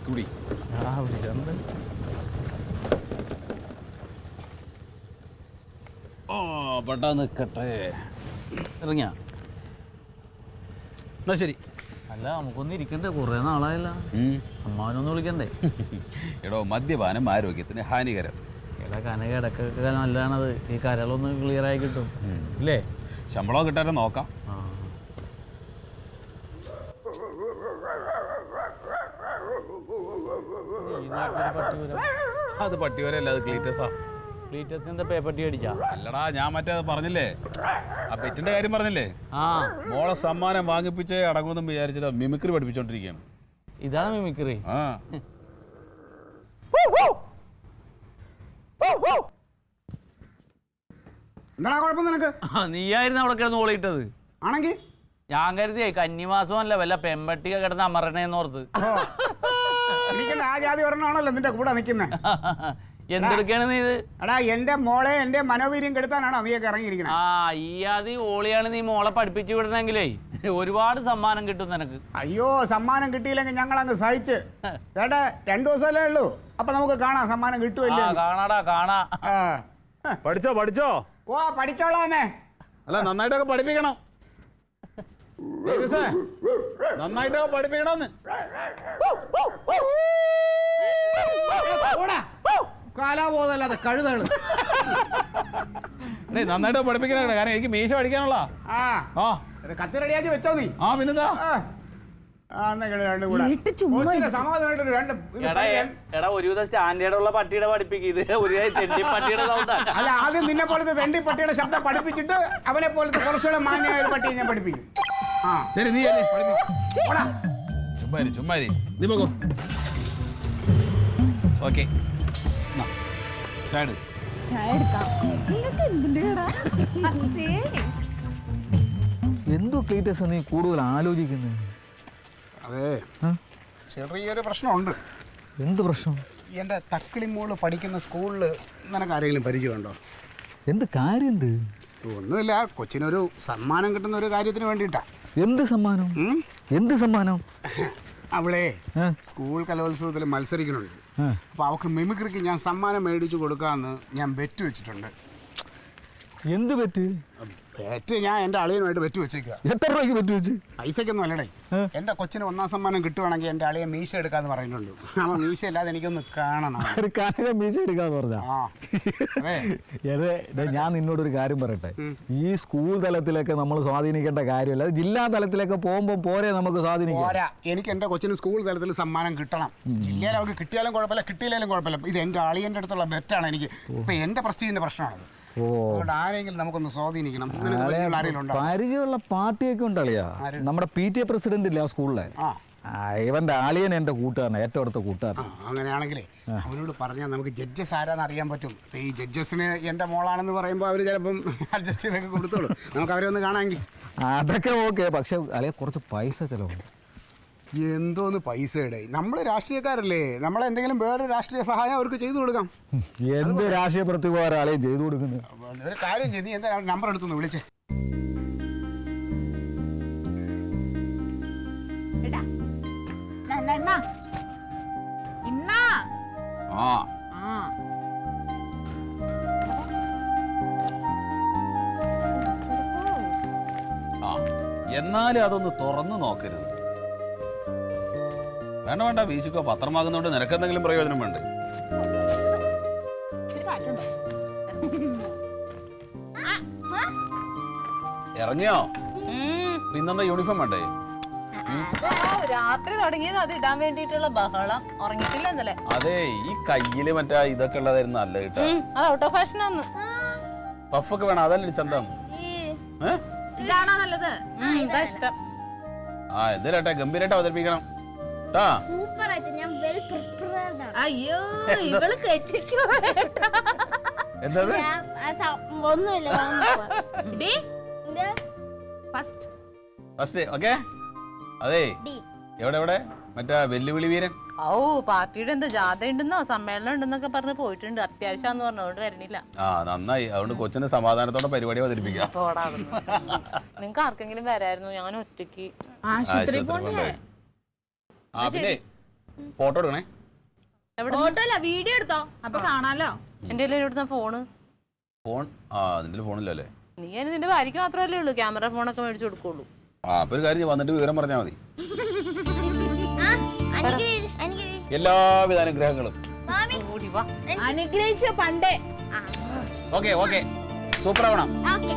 കുടി. പെട്ടാ നിൽക്കട്ടെ. ഇറങ്ങിയ എന്നാ ശരി. അല്ല നമുക്കൊന്നും ഇരിക്കണ്ടേ, കുറേ നാളായല്ല. അമ്മാവനൊന്ന് വിളിക്കണ്ടേ? എടോ, മദ്യപാനം ആരോഗ്യത്തിന് ഹാനികരം. എടാ കനക ഇടക്കൊക്കെ നല്ലതാണത്. ഈ കരളൊന്ന് ക്ലിയർ ആയി കിട്ടും ഇല്ലേ? ശമ്പളം കിട്ടാൻ നോക്കാം. അത് പട്ടിവരല്ല, അത് ക്ലീറ്റസാ. ക്ലീറ്റസിന്റെ പേപ്പട്ടി അടിച്ചാ? അല്ലടാ, ഞാൻ മറ്റേ പറഞ്ഞില്ലേ, ആ പെറ്റിന്റെ കാര്യം പറഞ്ഞില്ലേ, മോളെ സമ്മാനം വാങ്ങിപ്പിച്ചേ അടങ്ങുമെന്നും വിചാരിച്ചിട്ട് മിമിക്രി പഠിപ്പിച്ചോണ്ടിരിക്കുകയാണ്. ഇതാണ് മിമിക്രി? ആ. എന്താടാ കുഴപ്പം നിനക്ക്? നീയായിരുന്നു അവിടെ കിടന്ന് ഓളിയിട്ടത് ആണെങ്കിൽ ഞാൻ കരുതിയേ കന്നിമാസമല്ല വല്ല പെമ്പട്ടിക കിടന്ന് അമരണേന്നോർത്ത്. എനിക്ക് ആ ജാതി ഒരെണ്ണമാണല്ലോ നിന്റെ കൂടെ നിൽക്കുന്നത്. എന്തെടുക്കാണ് നീ ഇത്? എടാ എന്റെ മോളെ എന്റെ മനോവീര്യം കെടുത്താനാണോ നീയൊക്കെ ഇറങ്ങിയിരിക്കണേ? ആ ഈ ആദ്യ ഓളിയാണ് നീ മോളെ പഠിപ്പിച്ചു വിടണമെങ്കിലേ ഒരുപാട് സമ്മാനം കിട്ടും നിനക്ക്. അയ്യോ, സമ്മാനം കിട്ടിയില്ലെങ്കിൽ ഞങ്ങൾ അങ്ങ് സഹിച്ച്. ചേട്ടാ 2 ദിവസമല്ലേ ഉള്ളൂ, അപ്പൊ നമുക്ക് കാണാം സമ്മാനം കിട്ടുമല്ലോ. കാണാടാ കാണാ. പഠിച്ചോ? ഓ പഠിച്ചോളാമേ. അല്ല, നന്നായിട്ടൊക്കെ പഠിപ്പിക്കണം. നന്നായിട്ടൊക്കെ പഠിപ്പിക്കണമെന്ന്. കാലാബോധമല്ലാതെ കഴുതാണ്. നന്നായിട്ട് പഠിപ്പിക്കണ, കാരണം എനിക്ക് മീശ പഠിക്കാനുള്ള. കത്തി റെഡിയാക്കി വെച്ചോ നീ? ആ പിന്നെന്താ. ഒരുവിധ സ്റ്റാൻഡേർഡ് ഉള്ള പട്ടിയുടെ പഠിപ്പിക്കും. ഇത് ഒരു പട്ടിയുടെ സൗണ്ടാണ്. അല്ല, ആദ്യം നിന്നെ പോലത്തെ തെണ്ടി പട്ടിയുടെ ശബ്ദം പഠിപ്പിച്ചിട്ട് അവനെ പോലത്തെ കുറച്ചുകൂടെ മാന്യമായ ഒരു പട്ടിയെ ഞാൻ പഠിപ്പിക്കും. ശരി, നീ ചുമ്മാരി നീ പോകോ. ഓക്കെ, എന്തോ ക്ലീറ്റസ് നീ കൂടുതൽ ആലോചിക്കുന്നത്? അതെ, ചെറിയൊരു പ്രശ്നമുണ്ട്. എന്ത് പ്രശ്നം? എൻ്റെ തക്കിളിമോള് പഠിക്കുന്ന സ്കൂളിൽ നിനക്ക് ആരെങ്കിലും പരിചയമുണ്ടോ? എന്ത് കാര്യം? എന്ത്? ഒന്നുമില്ല, കൊച്ചിനൊരു സമ്മാനം കിട്ടുന്ന ഒരു കാര്യത്തിന് വേണ്ടിയിട്ടാ. എന്ത് സമ്മാനം? എന്ത് സമ്മാനം? അവളെ സ്കൂൾ കലോത്സവത്തിൽ മത്സരിക്കുന്നുണ്ട്. അപ്പോൾ അവൾക്ക് മിമിക്രിക്ക് ഞാൻ സമ്മാനം മേടിച്ചു കൊടുക്കാമെന്ന് ഞാൻ ബെറ്റ് വെച്ചിട്ടുണ്ട്. എന്ത് ബെറ്റ്? ബെറ്റ് ഞാൻ എൻ്റെ അളിയനുമായിട്ട് ബെറ്റ് വെച്ചേക്കുക. എത്ര രൂപയ്ക്ക് ബെറ്റ് വെച്ച്? പൈസക്കൊന്നും അല്ലടേ. എൻ്റെ കൊച്ചിന് 1ാം സമ്മാനം കിട്ടുവാണെങ്കിൽ എൻ്റെ അളിയെ മീശ എടുക്കാന്ന് പറയുന്നുണ്ട്. അവൻ മീശ അല്ലാതെ എനിക്കൊന്ന് കാണണം. മീശ എടുക്കാന്ന് പറഞ്ഞാ? ഞാൻ നിന്നോടൊരു കാര്യം പറയട്ടെ. ഈ സ്കൂൾ തലത്തിലൊക്കെ നമ്മൾ സ്വാധീനിക്കേണ്ട കാര്യമല്ല, ജില്ലാ തലത്തിലൊക്കെ പോകുമ്പോൾ പോരെ നമുക്ക് സ്വാധീനിക്കാം. എനിക്ക് എൻ്റെ കൊച്ചിന് സ്കൂൾ തലത്തിൽ സമ്മാനം കിട്ടണം. ജില്ലയിൽ അവർക്ക് കിട്ടിയാലും കുഴപ്പമില്ല, കിട്ടിയില്ലാലും കുഴപ്പമില്ല. ഇത് എൻ്റെ അളിയൻ്റെ അടുത്തുള്ള ബെറ്റാണ്. എനിക്ക് ഇപ്പം എൻ്റെ പ്രസ്റ്റീജിൻ്റെ പ്രശ്നമാണ്. ആരെങ്കിലും നമുക്കൊന്ന് സ്വാധീനിക്കണം. പരിചയമുള്ള പാർട്ടിയൊക്കെ ഉണ്ടളിയാ. നമ്മുടെ PTA പ്രസിഡന്റ് ഇല്ല ആ സ്കൂളിലെ, ഇവന്റെ ആളിയൻ എൻ്റെ കൂട്ടുകാരൻ, ഏറ്റവും അടുത്ത കൂട്ടുകാരൻ. അങ്ങനെയാണെങ്കിലേ അവനോട് പറഞ്ഞാൽ നമുക്ക് ജഡ്ജസ് ആരാന്ന് അറിയാൻ പറ്റും. ഈ ജഡ്ജസിന് എൻ്റെ മോളാണെന്ന് പറയുമ്പോൾ അവർ ചിലപ്പം അഡ്ജസ്റ്റ് ചെയ്തൊക്കെ കൊടുത്തോളൂ. നമുക്ക് അവരെ ഒന്ന് കാണാമെങ്കിൽ. അതൊക്കെ ഓക്കെ, പക്ഷെ അല്ലെ കുറച്ച് പൈസ ചിലവുണ്ട്. എന്തോന്ന് പൈസയുടെ? നമ്മൾ രാഷ്ട്രീയക്കാരല്ലേ, നമ്മളെന്തെങ്കിലും വേറെ രാഷ്ട്രീയ സഹായം അവർക്ക് ചെയ്തു കൊടുക്കാം. എന്ത് രാഷ്ട്രീയ പ്രതിഭാരം ആളെയും ചെയ്തു കൊടുക്കുന്നത്? ഒരു കാര്യം ചെയ്ത് നീ എന്താ നമ്പർ എടുത്തൊന്ന് വിളിച്ചേ. എന്നാലും അതൊന്ന് തുറന്നു നോക്കരുത്. വേണ്ട, വീശിക്കോ. പത്രമാകുന്നോണ്ട് നിനക്കെന്തെങ്കിലും പ്രയോജനം വേണ്ടേ? ഇറങ്ങിയോ? ഇന്നെന്താ യൂണിഫോം വേണ്ടേ? രാത്രി തുടങ്ങിയത് അത് ഇടാൻ വേണ്ടിട്ടുള്ള ബഹളം. ഉറങ്ങിട്ടില്ല എന്നല്ലേ? അതെ, ഈ കയ്യില് മറ്റേ ഇതൊക്കെ ഉള്ളതായിരുന്നു നല്ല കേട്ടോ. അത് ഔട്ട് ഓഫ് ഫാഷൻ ആണ്. പഫൊക്കെ വേണം, അതല്ലേ ചന്തം? ഇതാണോ നല്ലത്? ഇതാ ഇഷ്ടം. എന്തിനാട്ടെ ഗംഭീരായിട്ട് അവതരിപ്പിക്കണം. അയ്യോ, ഇവള് തെറ്റിക്കോ. എന്താ ഒന്നുമില്ല. First okay. അതെ, എവിടെ മറ്റേ വെല്ലുവിളി വീരൻ? പാർട്ടിയുടെ എന്താ ജാഥ ഉണ്ടെന്നോ സമ്മേളനം ഉണ്ടെന്നൊക്കെ പറഞ്ഞ് പോയിട്ടുണ്ട്. അത്യാവശ്യമാന്ന് പറഞ്ഞു, അതുകൊണ്ട് വരുന്നില്ല. നന്നായി. അതുകൊണ്ട് കൊച്ചിന് സമാധാനത്തോടെ പരിപാടി അവതരിപ്പിക്കാം. നിങ്ങക്ക് ആർക്കെങ്കിലും വരായിരുന്നു? ഞാൻ ഒറ്റയ്ക്ക് പിന്നെ ഫോട്ടോ എടുക്കണേ. ഫോട്ടോ അല്ല വീഡിയോ എടുത്തോ, അപ്പൊ കാണാലോ. എന്റെ കയ്യിൽ എവിടുന്ന ഫോണ്? ഫോൺ നിന്റെ ഫോണില്ലല്ലേ? നീ നിന്റെ ഭാര്യയ്ക്ക് മാത്രമല്ലേ ഉള്ളൂ ക്യാമറ ഫോണൊക്കെ മേടിച്ചു കൊടുക്കുള്ളൂ. അപ്പൊ ഒരു കാര്യം വന്നിട്ട് വിവരം പറഞ്ഞാൽ മതി. എല്ലാവിധ അനുഗ്രഹങ്ങളും. അനുഗ്രഹിച്ച പണ്ടേ. ഓക്കെ സൂപ്പർ ആവണം. ഓക്കെ